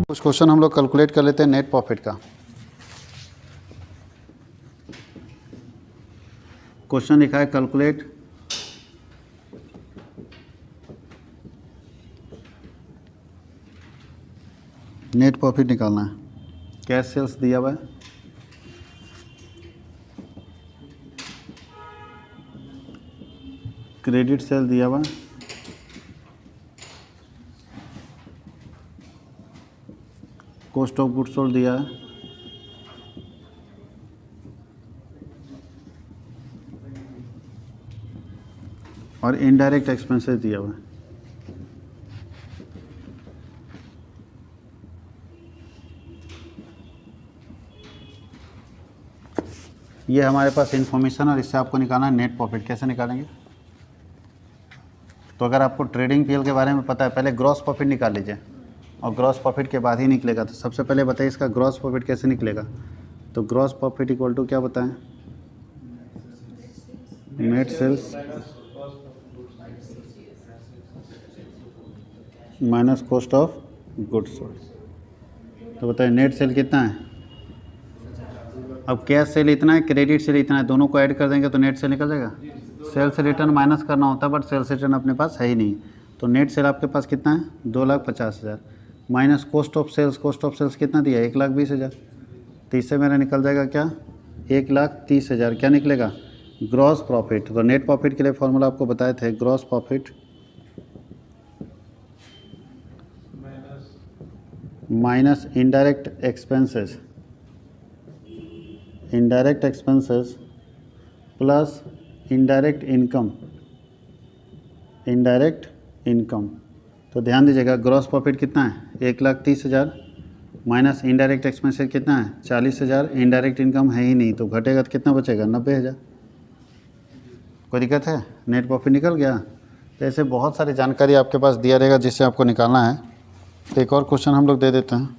कुछ क्वेश्चन हम लोग कैलकुलेट कर लेते हैं नेट प्रॉफिट का। क्वेश्चन लिखा है कैलकुलेट नेट प्रॉफिट निकालना है। कैश सेल्स दिया हुआ है, क्रेडिट सेल दिया हुआ है, कॉस्ट ऑफ गुड्स सोल्ड दिया है, और इनडायरेक्ट एक्सपेंसेस दिया हुआ है। ये हमारे पास इन्फॉर्मेशन और इससे आपको निकालना है नेट प्रॉफिट। कैसे निकालेंगे? तो अगर आपको ट्रेडिंग पीएल के बारे में पता है, पहले ग्रॉस प्रॉफिट निकाल लीजिए और ग्रॉस प्रॉफिट के बाद ही निकलेगा। तो सबसे पहले बताइए इसका ग्रॉस प्रॉफिट कैसे निकलेगा। तो ग्रॉस प्रॉफिट इक्वल टू क्या बताएं? Net sales minus cost of goods sold. तो बताइए नेट सेल कितना है? अब कैश सेल इतना है, क्रेडिट सेल इतना है, दोनों को ऐड कर देंगे तो नेट सेल निकल जाएगा। सेल्स रिटर्न माइनस करना होता है बट सेल्स रिटर्न अपने पास है ही नहीं। तो नेट सेल आपके पास कितना है? 2,50,000 minus cost of sales. Cost of sales कितना दिया? 1,20,000। तो इससे मेरा निकल जाएगा क्या? 1,30,000। क्या निकलेगा? Gross profit. तो नेट प्रॉफिट के लिए फॉर्मूला आपको बताए थे, gross profit minus indirect expenses, indirect expenses plus indirect income, indirect income. तो ध्यान दीजिएगा ग्रॉस प्रॉफिट कितना है? 1,30,000 माइनस इनडायरेक्ट एक्सपेंसेस कितना है? 40,000। इनडायरेक्ट इनकम है ही नहीं तो घटेगा तो कितना बचेगा? 90,000। कोई दिक्कत है? नेट प्रॉफिट निकल गया। तो ऐसे बहुत सारी जानकारी आपके पास दिया रहेगा जिससे आपको निकालना है। तो एक और क्वेश्चन हम लोग दे देते हैं।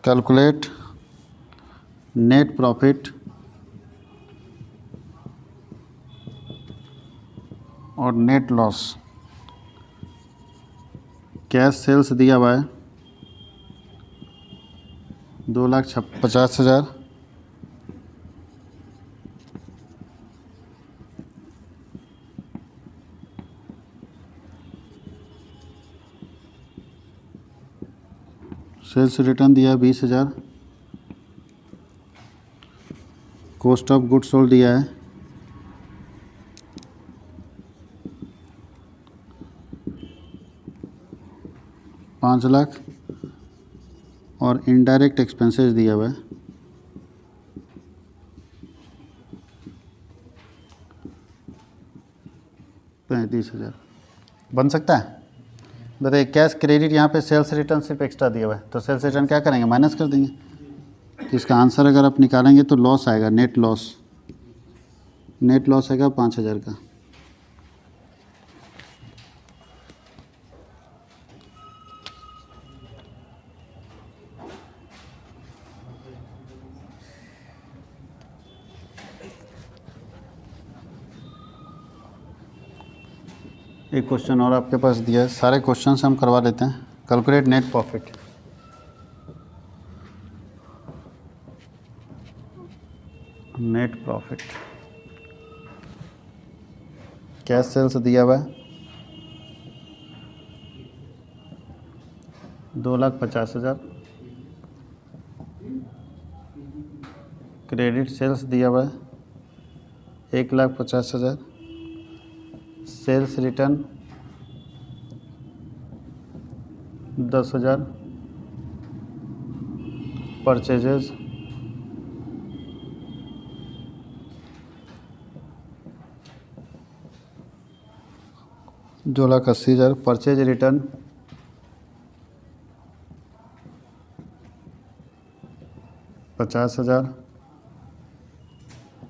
कैलकुलेट नेट प्रॉफिट और नेट लॉस। कैश सेल्स दिया हुआ है 2,50,000 सेल्स रिटर्न दिया है 20,000, कॉस्ट ऑफ गुड्स सोल्ड दिया है 5,00,000 और इनडायरेक्ट एक्सपेंसेस दिया हुआ है 35,000। बन सकता है? बताइए कैश क्रेडिट, यहाँ पे सेल्स रिटर्न सिर्फ एक्स्ट्रा दिया हुआ है तो सेल्स रिटर्न क्या करेंगे? माइनस कर देंगे। तो इसका आंसर अगर आप निकालेंगे तो लॉस आएगा, नेट लॉस। नेट लॉस आएगा 5,000 का। एक क्वेश्चन और आपके पास दिया है, सारे क्वेश्चन हम करवा लेते हैं। Calculate net profit. Net profit cash sales दिया हुआ है 2,50,000, क्रेडिट सेल्स दिया हुआ है 1,50,000, sales return 10,000, purchases 2,80,000, purchase return 50,000,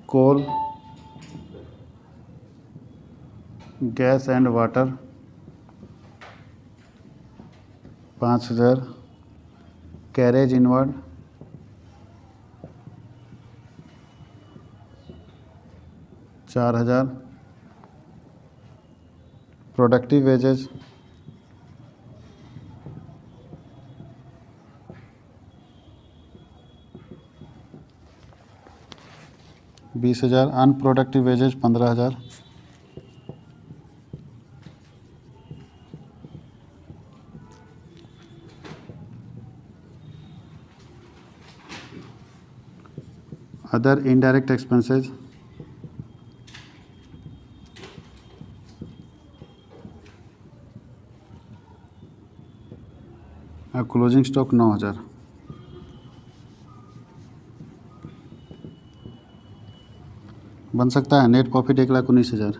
coal gas and water 5,000, carriage inward 4,000, productive wages, $20,000, unproductive wages 15,000, other indirect expenses, closing stock 9,000। बन सकता है। Net profit 1,19,000।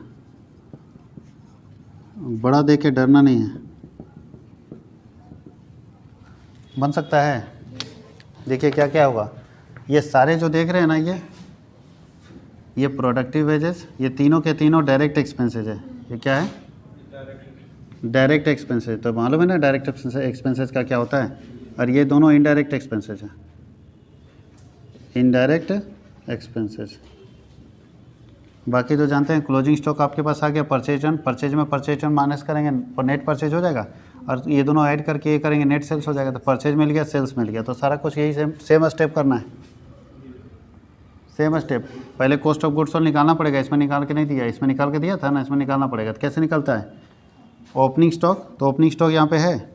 बड़ा देख के डरना नहीं है, बन सकता है। देखिए क्या क्या होगा, ये सारे जो देख रहे हैं ना, ये प्रोडक्टिव वेजेस, ये तीनों के तीनों डायरेक्ट एक्सपेंसेस है। ये क्या है? Direct expenses. तो मालूम है ना डायरेक्ट एक्सपेंसेस का क्या होता है। और ये दोनों इनडायरेक्ट एक्सपेंसेस हैं, इनडायरेक्ट एक्सपेंसेस। बाकी तो जानते हैं। क्लोजिंग स्टॉक आपके पास आ गया, परचेज रन, परचेज में परचेज रन माइनस करेंगे और नेट परचेज हो जाएगा, और ये दोनों ऐड करके ये करेंगे, नेट सेल्स हो जाएगा। तो परचेज मिल गया, सेल्स मिल गया। तो सारा कुछ यही सेम स्टेप करना है, सेम स्टेप। पहले कॉस्ट ऑफ गुड्स सोल्ड निकालना पड़ेगा, इसमें निकाल के नहीं दिया, इसमें निकाल के दिया था ना, इसमें निकालना पड़ेगा। तो कैसे निकलता है? ओपनिंग स्टॉक, तो ओपनिंग स्टॉक यहाँ पे है,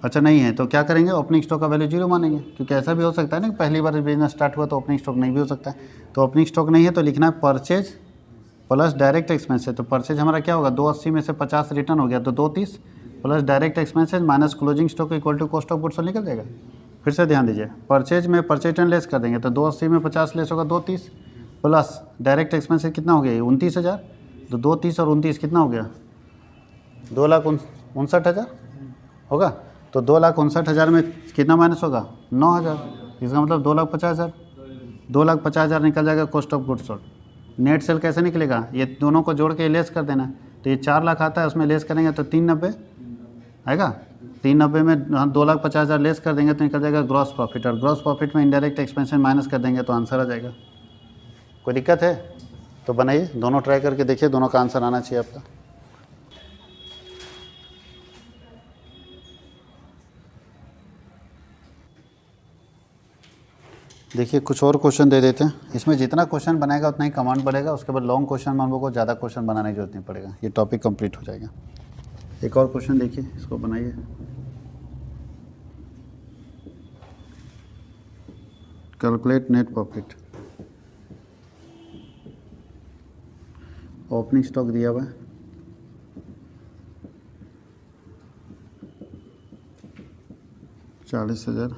अच्छा नहीं है, तो क्या करेंगे? ओपनिंग स्टॉक का वैल्यू 0 मानेंगे, क्योंकि ऐसा भी हो सकता है ना कि पहली बार बिजनेस स्टार्ट हुआ तो ओपनिंग स्टॉक नहीं भी हो सकता है। तो ओपनिंग स्टॉक नहीं है तो लिखना है परचेज प्लस डायरेक्ट एक्सपेंसेस। तो परचेज हमारा क्या होगा? 280 में से 50 रिटर्न हो गया, तो 230 plus direct expenses minus closing stock equal to cost of goods sold निकल जाएगा। फिर से ध्यान दीजिए, परचेज में परचेज टर्न लेस कर देंगे, तो 280 में 50 लेस होगा 230, प्लस डायरेक्ट एक्सपेंसेस कितना हो गया? 29,000। तो 230 और 29 कितना हो गया? 2,59,000 होगा। तो 2,59,000 में कितना माइनस होगा? 9,000। इसका मतलब 2,50,000, 2,50,000 निकल जाएगा cost of goods sold. Net cell कैसे निकलेगा? ये दोनों को जोड़ के लेस कर देना। तो ये 4 लाख आता है, उसमें लेस करेंगे तो 390 आएगा। 390 में 2,50,000 लेस कर देंगे तो निकल जाएगा ग्रॉस प्रॉफिट, और ग्रॉस प्रॉफिट में इनडायरेक्ट एक्सपेंसेस माइनस कर देंगे तो आंसर आ जाएगा। कोई दिक्कत है? तो बनाइए, दोनों ट्राई करके देखिए, दोनों का आंसर आना चाहिए आपका। देखिए कुछ और क्वेश्चन दे देते हैं। इसमें जितना क्वेश्चन बनाएगा उतना ही कमांड बढ़ेगा, उसके बाद लॉन्ग क्वेश्चन में हम लोग को ज़्यादा क्वेश्चन बनाने की जरूरत नहीं पड़ेगा, ये टॉपिक कंप्लीट हो जाएगा। एक और क्वेश्चन देखिए, इसको बनाइए। Calculate net profit. Opening stock दिया हुआ है, $40,000,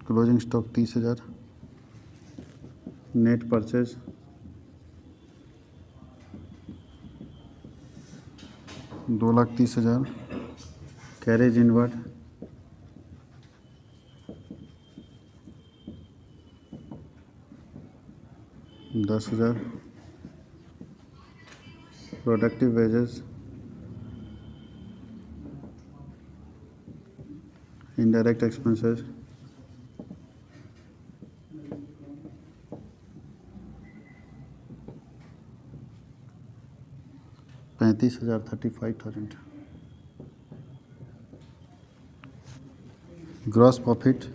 closing stock 30,000, net purchase 2,30,000, carriage inward 10,000, productive wages, indirect expenses 35,000, 35,000, gross profit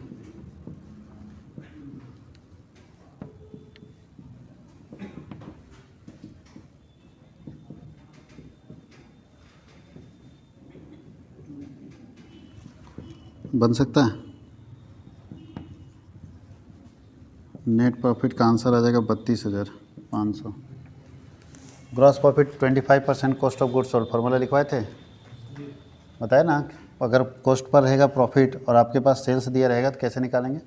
बन सकता है। नेट प्रॉफिट का आंसर आ जाएगा 32,500। Gross profit 25% cost of goods sold, formula लिखवाए थे, बताया ना। अगर कॉस्ट पर रहेगा प्रॉफिट और आपके पास सेल्स दिया रहेगा तो कैसे निकालेंगे?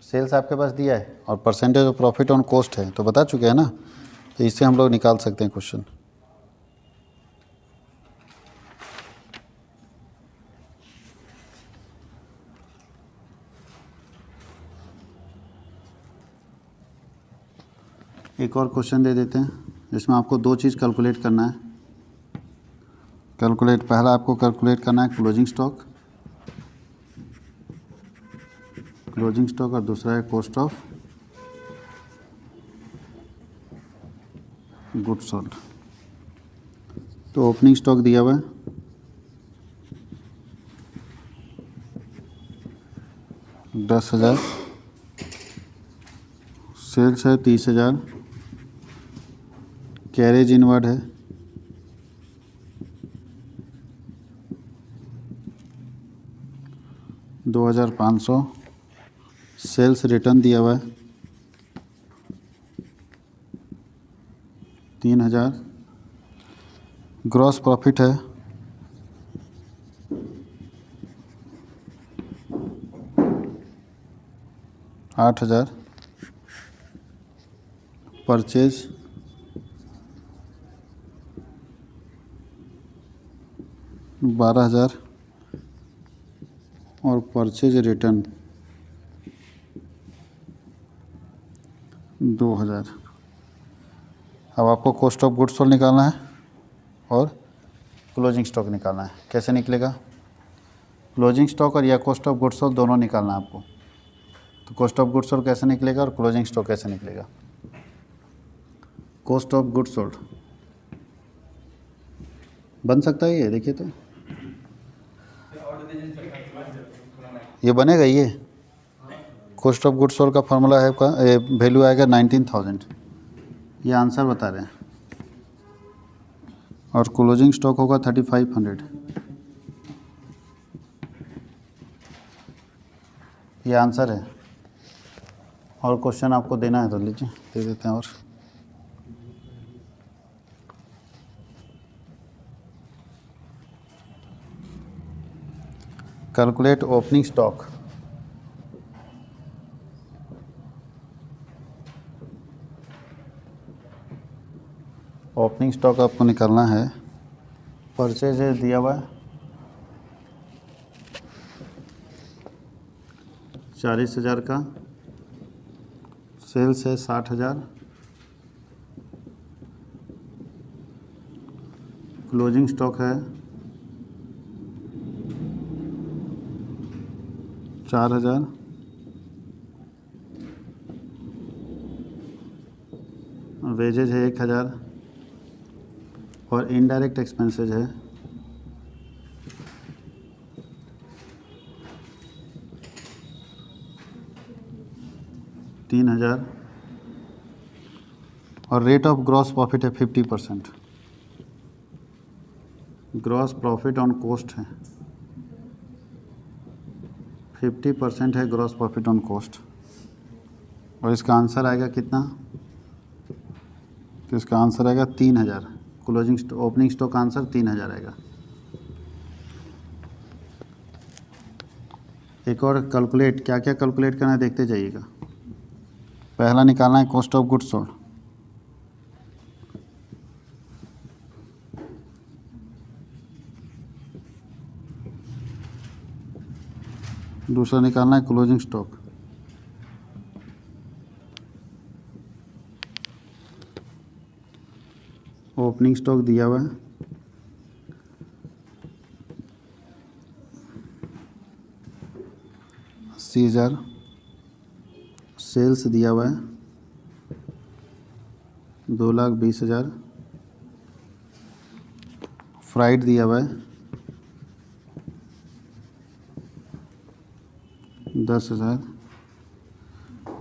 सेल्स आपके पास दिया है और percentage of profit on cost है, तो बता चुके हैं ना, तो इससे हम लोग निकाल सकते हैं क्वेश्चन। एक और क्वेश्चन दे देते हैं, जिसमें आपको 2 चीज़ कैलकुलेट करना है। पहला आपको कैलकुलेट करना है क्लोजिंग स्टॉक, और दूसरा है कॉस्ट ऑफ गुड सोल्ड। तो ओपनिंग स्टॉक दिया हुआ है 10,000, सेल्स है 30,000, कैरेज इनवर्ड है 2,500, सेल्स रिटर्न दिया हुआ है 3,000, ग्रॉस प्रॉफिट है 8,000, परचेज 12,000 और परचेज रिटर्न 2,000। अब आपको कॉस्ट ऑफ गुड्स सोल्ड निकालना है और क्लोजिंग स्टॉक निकालना है। कैसे निकलेगा? क्लोजिंग स्टॉक और या कॉस्ट ऑफ गुड्स सोल्ड दोनों निकालना है आपको। तो कॉस्ट ऑफ गुड्स सोल्ड कैसे निकलेगा और क्लोजिंग स्टॉक कैसे निकलेगा? कॉस्ट ऑफ गुड्स सोल्ड बन सकता है ये, देखिए तो ये बनेगा। ये कॉस्ट ऑफ गुड्स सोल्ड का फॉर्मूला है आपका, वैल्यू आएगा 19,000, ये आंसर बता रहे हैं। और क्लोजिंग स्टॉक होगा 3,500, ये आंसर है। और क्वेश्चन आपको देना है तो लीजिए दे देते हैं। और calculate opening stock. Opening stock आपको निकालना है। परचेज है दिया हुआ है 40,000 का, सेल्स है 60,000, क्लोजिंग स्टॉक है 4,000, वेजेज है 1,000 और इनडायरेक्ट एक्सपेंसेज है 3,000 और रेट ऑफ ग्रॉस प्रॉफिट है 50%। ग्रॉस प्रॉफिट ऑन कॉस्ट है 50% है ग्रॉस प्रॉफिट ऑन कॉस्ट। और इसका आंसर आएगा कितना? तो इसका आंसर आएगा 3,000। क्लोजिंग ओपनिंग स्टॉक आंसर 3,000 आएगा। एक और कैलकुलेट, क्या क्या कैलकुलेट करना है देखते जाइएगा। पहला निकालना है कॉस्ट ऑफ गुड्स सोल्ड, दूसरा निकालना है क्लोजिंग स्टॉक, ओपनिंग स्टॉक दिया हुआ है 80,000, सेल्स दिया हुआ है 2,20,000, फ्राइट दिया हुआ है 10,000,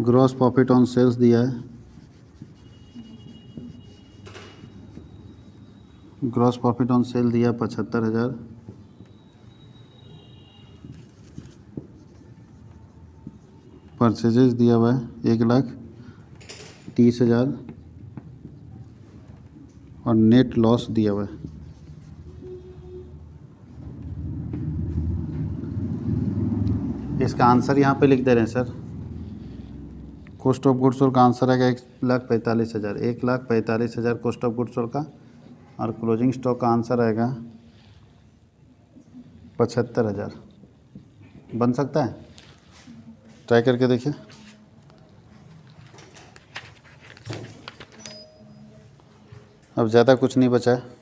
ग्रॉस प्रॉफिट ऑन सेल्स दिया है, ग्रॉस प्रॉफिट ऑन सेल दिया 75,000, परचेजेस दिया हुआ है 1,30,000 और नेट लॉस दिया हुआ है। इसका आंसर यहाँ पे लिख दे रहे हैं sir. Cost of goods sold का आंसर आएगा 1,45,000, 1,45,000 कॉस्ट ऑफ गुड्स सोल्ड का। और क्लोजिंग स्टॉक का आंसर आएगा 75,000। बन सकता है? ट्राई करके देखिए। अब ज़्यादा कुछ नहीं बचा है।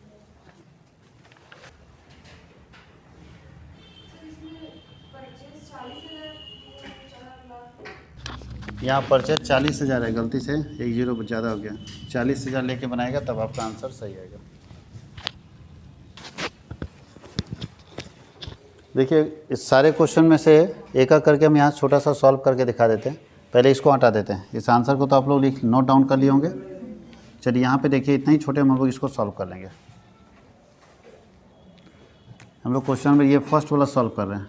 यहाँ परचेज 40,000 है, गलती से एक जीरो ज़्यादा हो गया। 40,000 लेके बनाएगा तब आपका आंसर सही आएगा। देखिए इस सारे क्वेश्चन में से एक एक करके हम यहाँ छोटा सा सॉल्व करके दिखा देते हैं। पहले इसको हटा देते हैं। इस आंसर को तो आप लोग नोट डाउन कर लिए होंगे। चलिए यहाँ पे देखिए इतना ही छोटे हम लोग इसको सॉल्व कर लेंगे। हम लोग क्वेश्चन में ये फर्स्ट वाला सॉल्व कर रहे हैं,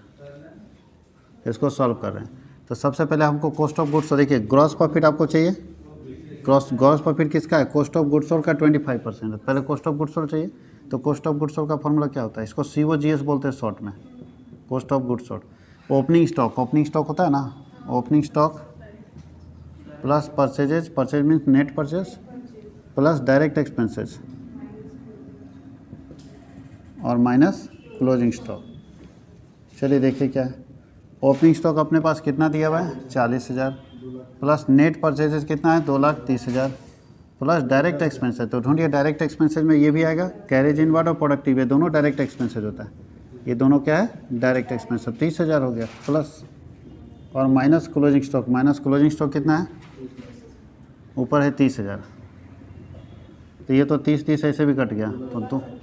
इसको सॉल्व कर रहे हैं। तो सबसे पहले हमको कॉस्ट ऑफ गुड्स, देखिए ग्रॉस प्रॉफिट आपको चाहिए। ग्रॉस प्रॉफिट किसका है? कॉस्ट ऑफ गुड्स सोल्ड का 25% है। पहले कॉस्ट ऑफ गुड्स सोल्ड चाहिए। तो कॉस्ट ऑफ गुड्स सोल्ड का फॉर्मूला क्या होता है? इसको COGS बोलते हैं शॉर्ट में, cost of goods sold. Opening stock होता है ना, opening stock plus purchases, purchase means net purchase, plus direct expenses और माइनस क्लोजिंग स्टॉक। चलिए देखिए क्या है। ओपनिंग स्टॉक अपने पास कितना दिया हुआ है? 40,000 प्लस नेट परचेजेस कितना है? 2,30,000 प्लस डायरेक्ट एक्सपेंसेस। तो ढूंढिए डायरेक्ट एक्सपेंसेस में ये भी आएगा, कैरेज इनवर्ड और प्रोडक्टिव, ये दोनों डायरेक्ट एक्सपेंसेस होता है। ये दोनों क्या है? Direct expenses. 30,000 हो गया प्लस और minus closing stock. Minus closing stock कितना है? ऊपर है 30,000। तो ये तो 30 ऐसे भी कट गया, तो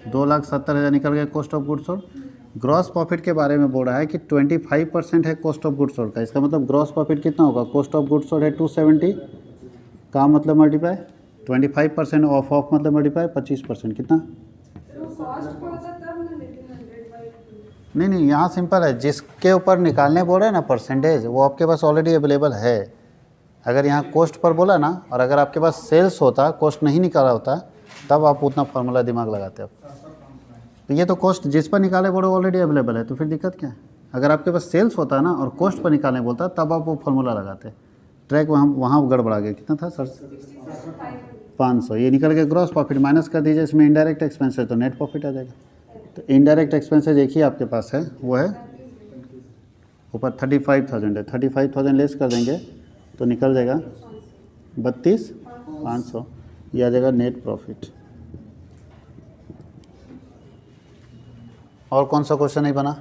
2,70,000 निकल गया cost of goods sold. Gross profit के बारे में बोल रहा है कि 25% है कॉस्ट ऑफ गुड्स सोल्ड का। इसका मतलब ग्रॉस प्रॉफिट कितना होगा? कॉस्ट ऑफ गुड्स सोल्ड है 270 का मतलब मल्टीप्लाई 25% ऑफ मतलब मल्टीप्लाई 25%, कितना? नहीं, यहाँ सिंपल है। जिसके ऊपर निकालने बोल रहे हैं ना परसेंटेज, वो आपके पास ऑलरेडी अवेलेबल है। अगर यहाँ कॉस्ट पर बोला ना, और अगर आपके पास सेल्स होता, कॉस्ट नहीं निकाला होता, तब आप उतना फार्मूला दिमाग लगाते आप। तो ये तो कॉस्ट जिस पर निकाले बोलो ऑलरेडी अवेलेबल है, तो फिर दिक्कत क्या है? अगर आपके पास सेल्स होता ना और कॉस्ट पर निकालने बोलता, तब आप वो फार्मूला लगाते। ट्रैक वहाँ गड़बड़ा गया। कितना था सर? 500। ये निकल गया ग्रॉस प्रॉफिट। माइनस कर दीजिए इसमें इनडायरेक्ट एक्सपेंसेस, तो नेट प्रॉफिट आ जाएगा। तो इनडायरेक्ट एक्सपेंसेस एक ही आपके पास है, वो है ऊपर 35,000 है। 35,000 लेस कर देंगे तो निकल जाएगा 32,500। ये आ जाएगा नेट प्रॉफिट। और कौन सा क्वेश्चन नहीं बना?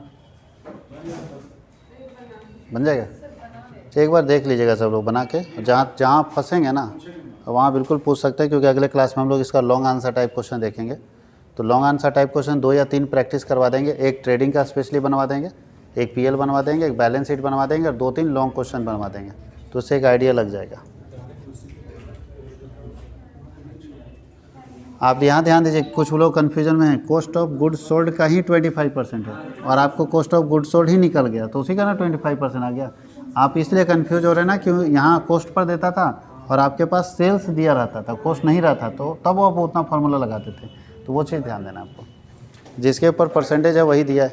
बन जाएगा। तो एक बार देख लीजिएगा सब लोग बना के। जहाँ फंसेंगे ना वहाँ बिल्कुल पूछ सकते हैं, क्योंकि अगले क्लास में हम लोग इसका लॉन्ग आंसर टाइप क्वेश्चन देखेंगे। तो लॉन्ग आंसर टाइप क्वेश्चन 2 या 3 प्रैक्टिस करवा देंगे। एक ट्रेडिंग का स्पेशली बनवा देंगे, एक PL बनवा देंगे, एक बैलेंस शीट बनवा देंगे और 2-3 लॉन्ग क्वेश्चन बनवा देंगे। तो उससे एक आइडिया लग जाएगा। आप यहाँ ध्यान दीजिए, कुछ लोग कन्फ्यूजन में हैं। कॉस्ट ऑफ गुड्स सोल्ड का ही 25% है और आपको कॉस्ट ऑफ गुड्स सोल्ड ही निकल गया, तो उसी का ना 25% आ गया। आप इसलिए कन्फ्यूज हो रहे ना, क्यों यहाँ कॉस्ट पर देता था और आपके पास सेल्स दिया रहता था, कॉस्ट नहीं रहता, तो तब आप उतना फार्मूला लगाते थे। तो वो चीज़ ध्यान देना आपको। जिसके ऊपर परसेंटेज है वही दिया है।